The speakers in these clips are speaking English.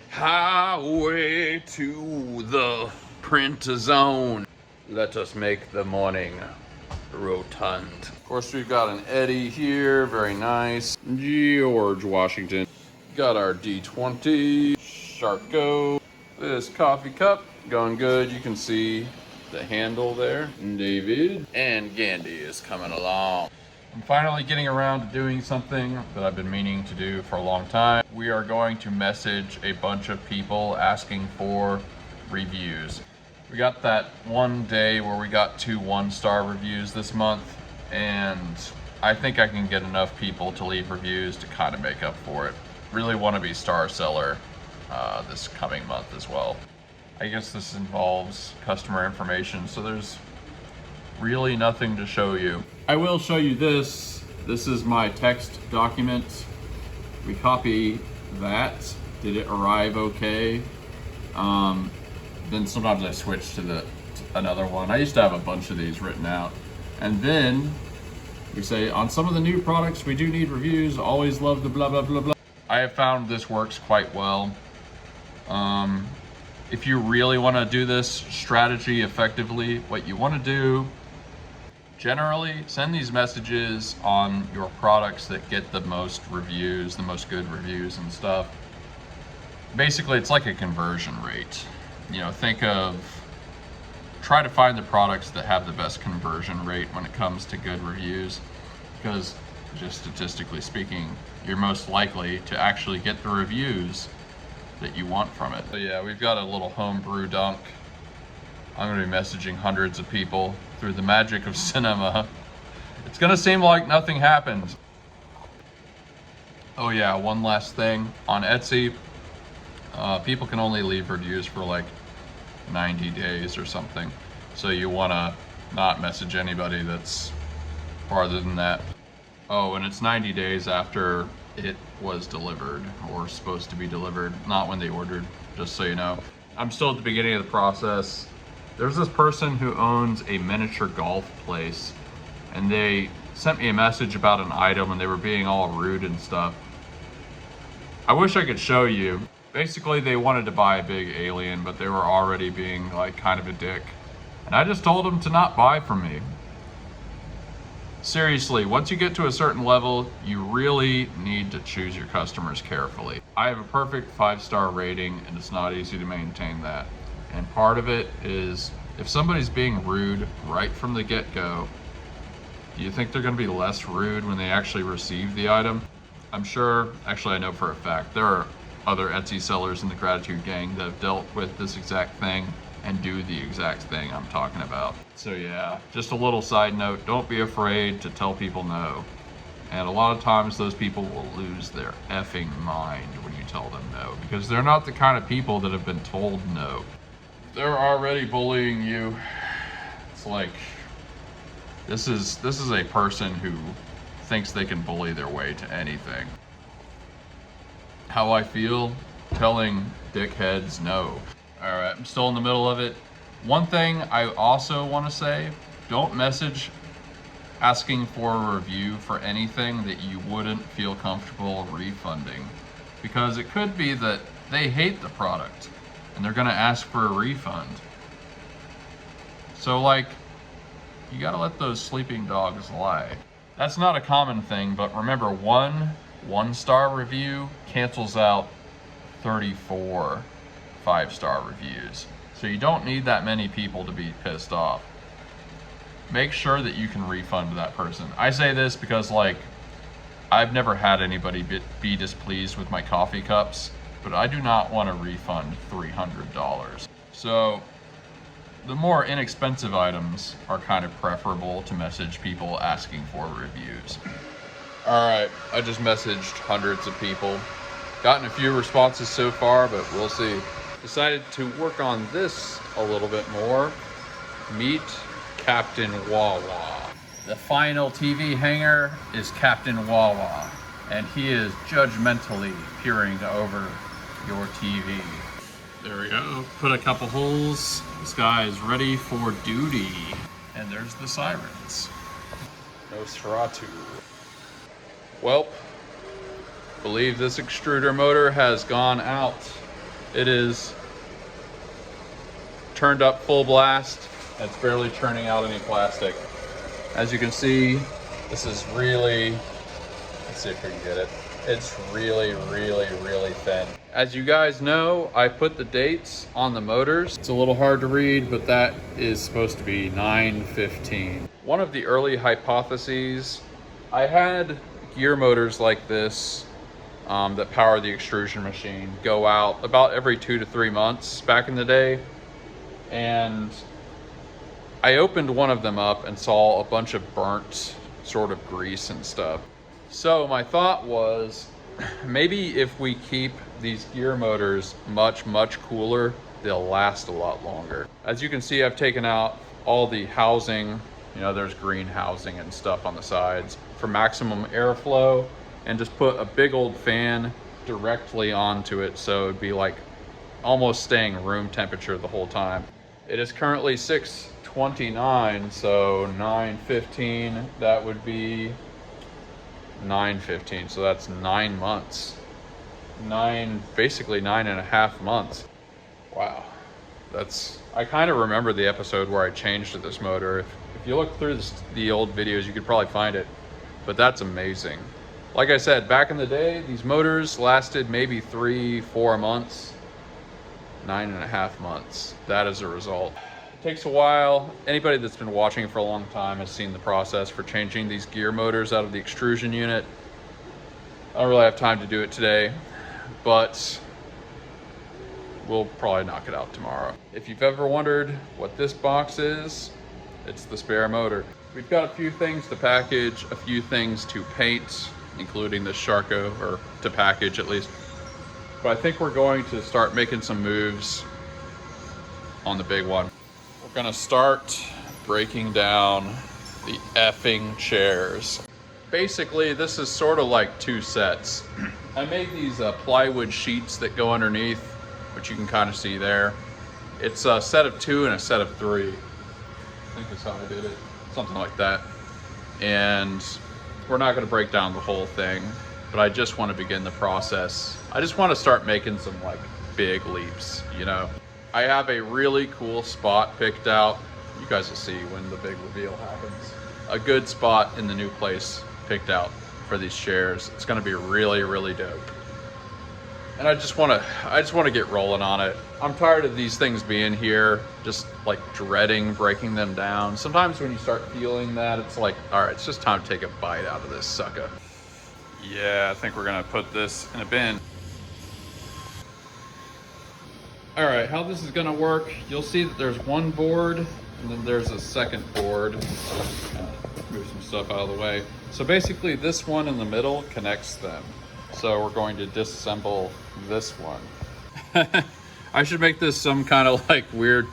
Highway to the print zone. Let us make the morning rotund. Of course, we've got an Eddie here, very nice. George Washington. Got our D20, Sharko. This coffee cup, going good. You can see the handle there. David and Gandhi is coming along. I'm finally getting around to doing something that I've been meaning to do for a long time. We are going to message a bunch of people asking for reviews. We got that one day where we got 2 1-star reviews this month, and I think I can get enough people to leave reviews to kind of make up for it. Really want to be star seller this coming month as well. I guess this involves customer information, so there's really nothing to show you. I will show you this. This is my text document. We copy that. Did it arrive okay? Then sometimes I switch to another one. I used to have a bunch of these written out. And then we say, on some of the new products, we do need reviews. Always love the blah, blah, blah, blah. I have found this works quite well. If you really want to do this strategy effectively, what you want to do, generally send these messages on your products that get the most reviews, the most good reviews and stuff. Basically, it's like a conversion rate. You know, try to find the products that have the best conversion rate when it comes to good reviews, because just statistically speaking, you're most likely to actually get the reviews that you want from it. So yeah, we've got a little homebrew dunk. I'm gonna be messaging hundreds of people through the magic of cinema. It's gonna seem like nothing happened. Oh yeah, one last thing. On Etsy, people can only leave reviews for like 90 days or something. So you wanna not message anybody that's farther than that. Oh, and it's 90 days after it was delivered or supposed to be delivered, not when they ordered, just so you know. I'm still at the beginning of the process. There's this person who owns a miniature golf place, and they sent me a message about an item and they were being all rude and stuff. I wish I could show you. Basically, they wanted to buy a big alien, but they were already being like kind of a dick. And I just told them to not buy from me. Seriously, once you get to a certain level, you really need to choose your customers carefully. I have a perfect 5-star rating, and it's not easy to maintain that. And part of it is, if somebody's being rude right from the get-go, do you think they're gonna be less rude when they actually receive the item? I'm sure, actually I know for a fact, there are other Etsy sellers in the Gratitude Gang that have dealt with this exact thing and do the exact thing I'm talking about. So yeah, just a little side note, don't be afraid to tell people no. And a lot of times those people will lose their effing mind when you tell them no, because they're not the kind of people that have been told no. They're already bullying you. It's like, this is a person who thinks they can bully their way to anything. How I feel telling dickheads no. All right, I'm still in the middle of it. One thing I also want to say, don't message asking for a review for anything that you wouldn't feel comfortable refunding, because it could be that they hate the product and they're gonna ask for a refund. So like, you gotta let those sleeping dogs lie. That's not a common thing, but remember, one 1-star review cancels out 34 5-star reviews. So you don't need that many people to be pissed off. Make sure that you can refund that person. I say this because, like, I've never had anybody be displeased with my coffee cups, but I do not want to refund $300. So the more inexpensive items are kind of preferable to message people asking for reviews. All right, I just messaged hundreds of people. Gotten a few responses so far, but we'll see. Decided to work on this a little bit more. Meet Captain Wawa. The final TV hanger is Captain Wawa, and he is judgmentally peering over your TV. There we go. Put a couple holes. This guy is ready for duty. And there's the sirens. Nosferatu. Welp, believe this extruder motor has gone out. It is turned up full blast. It's barely churning out any plastic. As you can see, this is really, let's see if we can get it. It's really, really, really thin. As you guys know, I put the dates on the motors. It's a little hard to read, but that is supposed to be 9/15. One of the early hypotheses, I had gear motors like this that power the extrusion machine go out about every 2 to 3 months back in the day. And I opened one of them up and saw a bunch of burnt sort of grease and stuff. So my thought was, maybe if we keep these gear motors much, much cooler, they'll last a lot longer. As you can see, I've taken out all the housing, you know, there's green housing and stuff on the sides for maximum airflow, and just put a big old fan directly onto it, so it'd be like almost staying room temperature the whole time. It is currently 6:29, so 9:15, that would be 9:15, so that's 9 months. Basically 9.5 months. Wow. I kind of remember the episode where I changed to this motor. If you look through the old videos, you could probably find it, but that's amazing. Like I said, back in the day, these motors lasted maybe 3-4 months. 9.5 months. That is a result. It takes a while. Anybody that's been watching for a long time has seen the process for changing these gear motors out of the extrusion unit. I don't really have time to do it today, but we'll probably knock it out tomorrow. If you've ever wondered what this box is, it's the spare motor. We've got a few things to package, a few things to paint, including the Charco, or to package at least. But I think we're going to start making some moves on the big one. We're gonna start breaking down the effing chairs. Basically, this is sort of like 2 sets. I made these plywood sheets that go underneath, which you can kind of see there. It's a set of 2 and a set of 3. I think that's how I did it, something like that. And we're not gonna break down the whole thing, but I just want to begin the process. I just want to start making some like big leaps, you know. I have a really cool spot picked out. You guys will see when the big reveal happens. A good spot in the new place picked out for these chairs. It's going to be really, really dope. And I just want to get rolling on it. I'm tired of these things being here, just like dreading breaking them down. Sometimes when you start feeling that, it's like, all right, it's just time to take a bite out of this sucker. Yeah, I think we're gonna put this in a bin. All right, how this is gonna work, you'll see that there's one board and then there's a second board. Move some stuff out of the way. So basically this one in the middle connects them. So we're going to disassemble this one. I should make this some kind of like weird,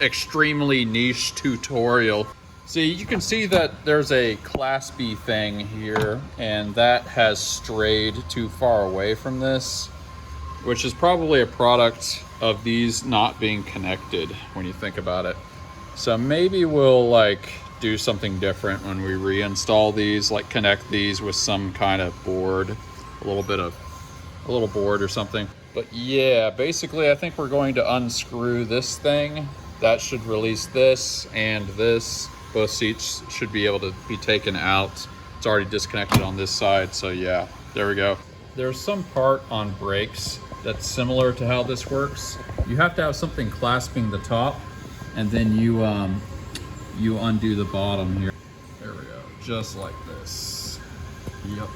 extremely niche tutorial. See, you can see that there's a claspy thing here, and that has strayed too far away from this, which is probably a product of these not being connected when you think about it. So maybe we'll like do something different when we reinstall these, like connect these with some kind of board, a little board or something. But yeah, basically I think we're going to unscrew this thing. That should release this and this. Both seats should be able to be taken out. It's already disconnected on this side, so yeah, there we go. There's some part on brakes that's similar to how this works. You have to have something clasping the top, and then you undo the bottom here. There we go, just like this. Yep.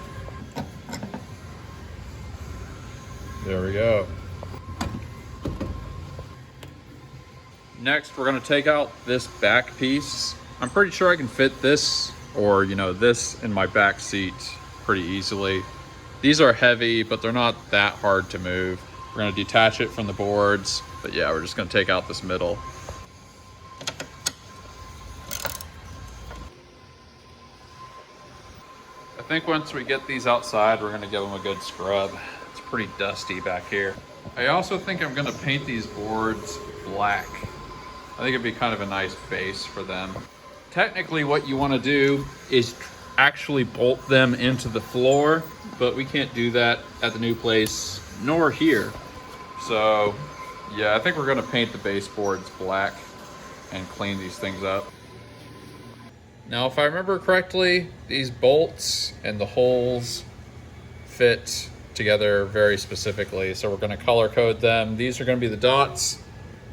There we go. Next, we're gonna take out this back piece. I'm pretty sure I can fit this, or you know, this in my back seat pretty easily. These are heavy, but they're not that hard to move. We're gonna detach it from the boards, but yeah, we're just gonna take out this middle. I think once we get these outside, we're gonna give them a good scrub. It's pretty dusty back here. I also think I'm gonna paint these boards black. I think it'd be kind of a nice base for them. Technically what you want to do is actually bolt them into the floor, but we can't do that at the new place, nor here. So yeah, I think we're gonna paint the baseboards black and clean these things up. Now, if I remember correctly, these bolts and the holes fit together very specifically. So we're gonna color code them. These are gonna be the dots,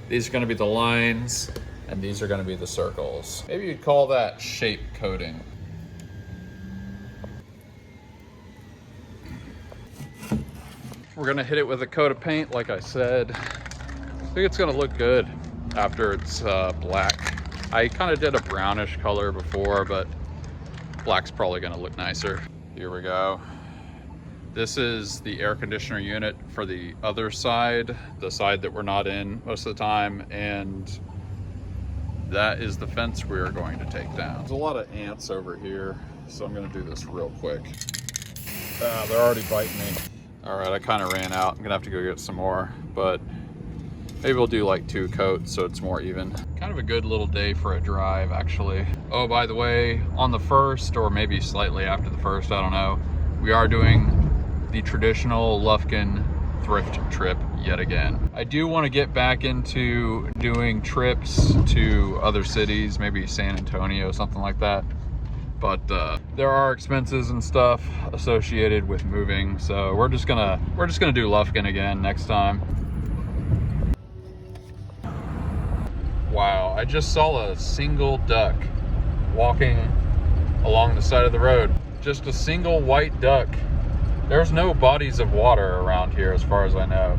these are gonna be the lines, and these are gonna be the circles. Maybe you'd call that shape coding. We're gonna hit it with a coat of paint, like I said. I think it's gonna look good after it's black. I kind of did a brownish color before, but black's probably gonna look nicer. Here we go. This is the air conditioner unit for the other side, the side that we're not in most of the time, and that is the fence we are going to take down. There's a lot of ants over here, so I'm gonna do this real quick. They're already biting me. All right, I kind of ran out. I'm gonna have to go get some more, but maybe we'll do like 2 coats so it's more even. Kind of a good little day for a drive, actually. Oh, by the way, on the 1st, or maybe slightly after the 1st, I don't know, we are doing the traditional Lufkin thrift trip yet again. I do want to get back into doing trips to other cities, maybe San Antonio, something like that. But there are expenses and stuff associated with moving, so we're just gonna do Lufkin again next time. Wow, I just saw a single duck walking along the side of the road. Just a single white duck. There's no bodies of water around here as far as I know.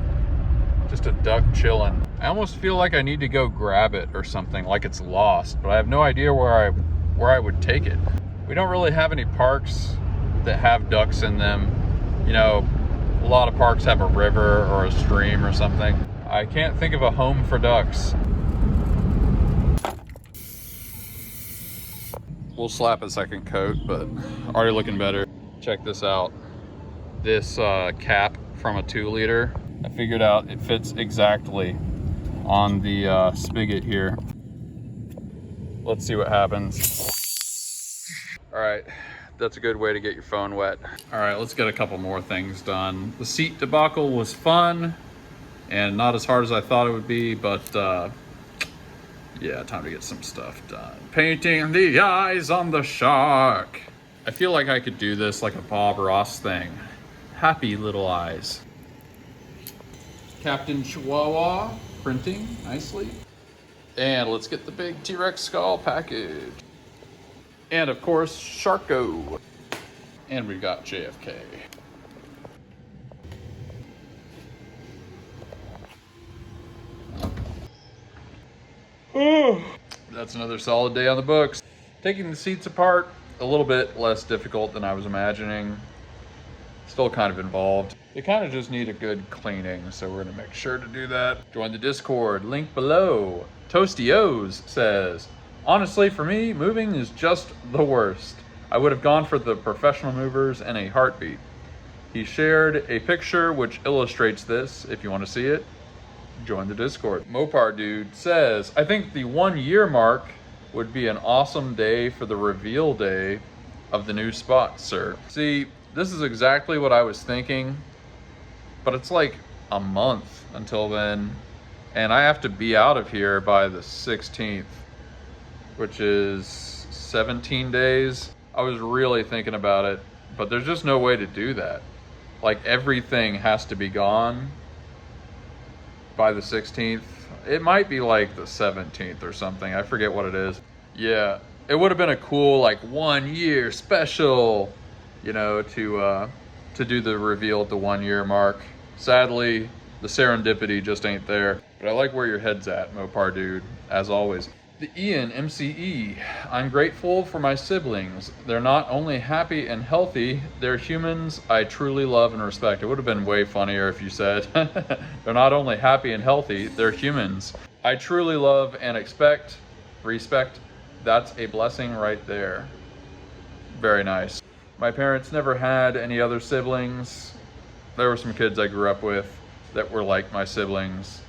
Just a duck chilling. I almost feel like I need to go grab it or something, like it's lost, but I have no idea where I would take it. We don't really have any parks that have ducks in them. You know, a lot of parks have a river or a stream or something. I can't think of a home for ducks. We'll slap a second coat, but already looking better. Check this out. This cap from a 2-liter, I figured out it fits exactly on the spigot here. Let's see what happens. All right, that's a good way to get your phone wet. All right, let's get a couple more things done. The seat debacle was fun and not as hard as I thought it would be, but yeah, time to get some stuff done. Painting the eyes on the shark. I feel like I could do this like a Bob Ross thing. Happy little eyes. Captain Chihuahua printing nicely. And let's get the big T-Rex skull package. And of course, Sharko. And we've got JFK. That's another solid day on the books. Taking the seats apart, a little bit less difficult than I was imagining. Still kind of involved. They kind of just need a good cleaning, so we're gonna make sure to do that. Join the Discord, link below. Toasty O's says, honestly, for me, moving is just the worst. I would have gone for the professional movers in a heartbeat. He shared a picture which illustrates this. If you want to see it, join the Discord. Mopar Dude says, I think the 1 year mark would be an awesome day for the reveal day of the new spot, sir. See, this is exactly what I was thinking, but it's like a month until then, and I have to be out of here by the 16th, which is 17 days. I was really thinking about it, but there's just no way to do that. Like, everything has to be gone by the 16th. It might be like the 17th or something. I forget what it is. Yeah, it would have been a cool like 1 year special, you know, to do the reveal at the 1 year mark. Sadly, the serendipity just ain't there. But I like where your head's at, Mopar Dude, as always. The Ian MCE, I'm grateful for my siblings. They're not only happy and healthy, they're humans I truly love and respect. It would have been way funnier if you said, they're not only happy and healthy, they're humans I truly love and respect. That's a blessing right there. Very nice. My parents never had any other siblings. There were some kids I grew up with that were like my siblings.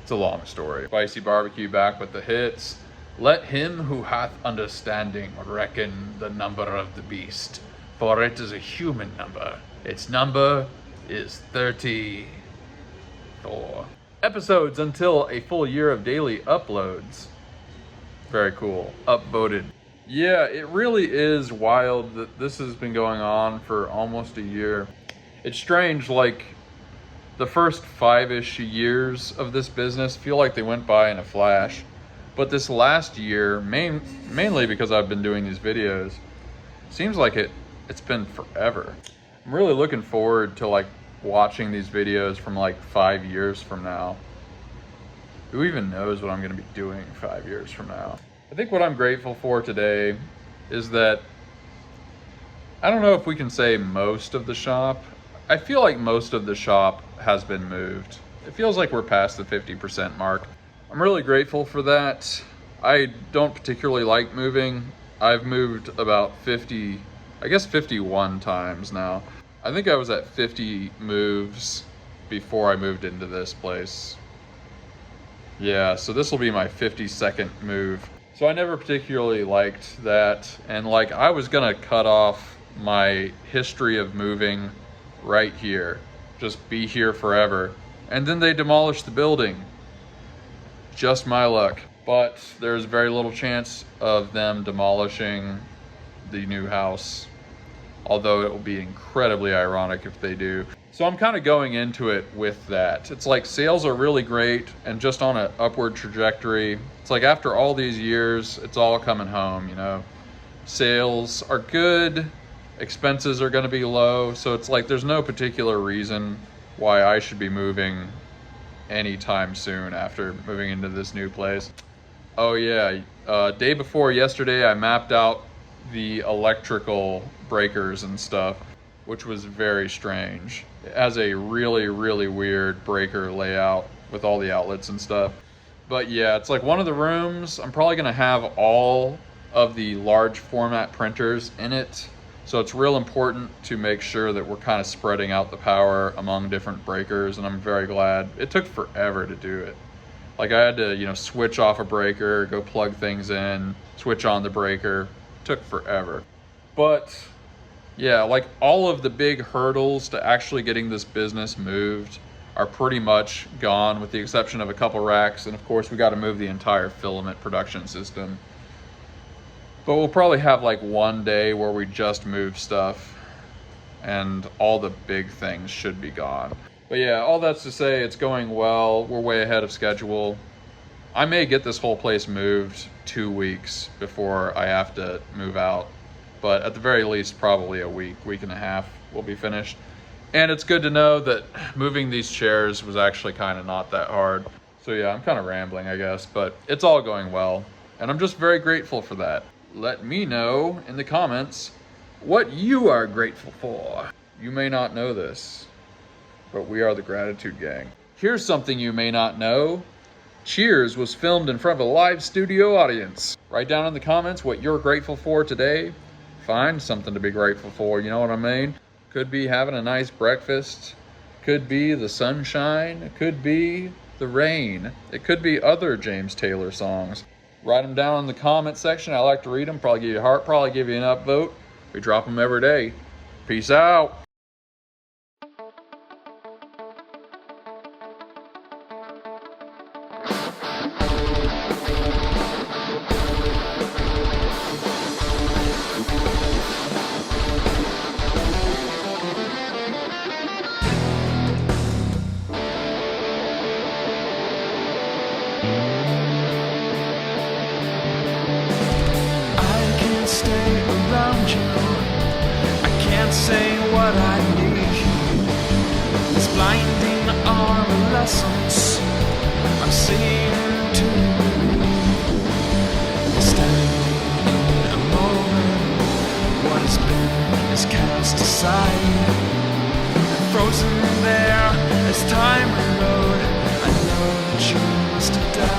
It's a long story. Spicy Barbecue back with the hits. Let him who hath understanding reckon the number of the beast, for it is a human number. Its number is 30. for. Episodes until a full year of daily uploads. Very cool. Upvoted. Yeah, it really is wild that this has been going on for almost a year. It's strange, like the first 5-ish years of this business feel like they went by in a flash. But this last year, mainly because I've been doing these videos, seems like it's been forever. I'm really looking forward to like watching these videos from like 5 years from now. Who even knows what I'm gonna be doing 5 years from now? I think what I'm grateful for today is that, I don't know if we can say most of the shop. I feel like most of the shop has been moved. It feels like we're past the 50% mark. I'm really grateful for that. I don't particularly like moving. I've moved about 51 times now. I think I was at 50 moves before I moved into this place. Yeah, so this will be my 52nd move. So I never particularly liked that. And like, I was gonna cut off my history of moving right here. Just be here forever. And then they demolished the building. Just my luck. But there's very little chance of them demolishing the new house. Although it will be incredibly ironic if they do. So I'm kind of going into it with that. It's like sales are really great and just on an upward trajectory. It's like after all these years, it's all coming home, you know. Sales are good, expenses are gonna be low. So it's like there's no particular reason why I should be moving anytime soon after moving into this new place. Oh yeah, day before yesterday, I mapped out the electrical breakers and stuff, which was very strange. It has a really, really weird breaker layout with all the outlets and stuff. But yeah, it's like one of the rooms, I'm probably gonna have all of the large format printers in it. So it's real important to make sure that we're kind of spreading out the power among different breakers, and I'm very glad. It took forever to do it. Like I had to, you know, switch off a breaker, go plug things in, switch on the breaker. It took forever. But yeah, like all of the big hurdles to actually getting this business moved are pretty much gone with the exception of a couple racks. And of course we got to move the entire filament production system. But we'll probably have like one day where we just move stuff and all the big things should be gone. But yeah, all that's to say it's going well. We're way ahead of schedule. I may get this whole place moved 2 weeks before I have to move out. But at the very least, probably a week and a half will be finished. And it's good to know that moving these chairs was actually kind of not that hard. So yeah, I'm kind of rambling, I guess, but it's all going well. And I'm just very grateful for that. Let me know in the comments what you are grateful for. You may not know this, but we are the Gratitude Gang. Here's something you may not know. Cheers was filmed in front of a live studio audience. Write down in the comments what you're grateful for today. Find something to be grateful for, you know what I mean? Could be having a nice breakfast. Could be the sunshine. It could be the rain. It could be other James Taylor songs. Write them down in the comment section. I like to read them. Probably give you a heart. Probably give you an upvote. We drop them every day. Peace out. Stay around you. I can't say what I need. It's blinding our lessons. I'm seeing to standing in a moment. What has been is cast aside, frozen there as time rode. I know that you must have died.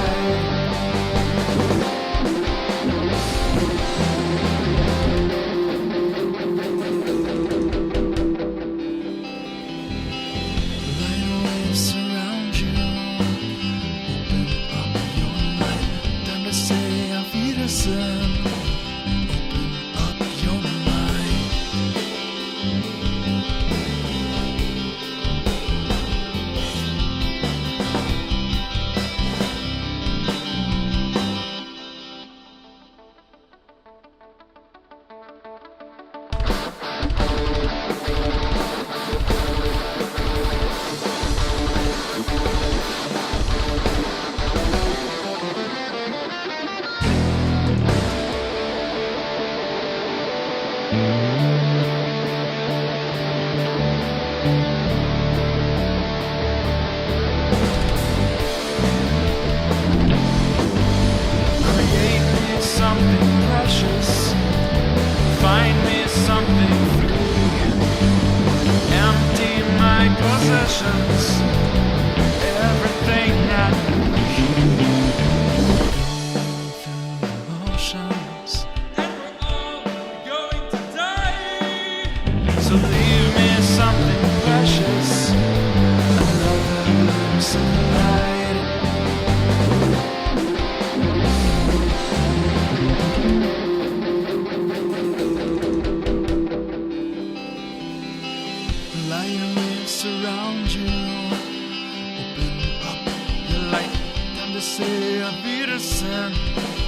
to open up your light. Time to say Auf Wiedersehen.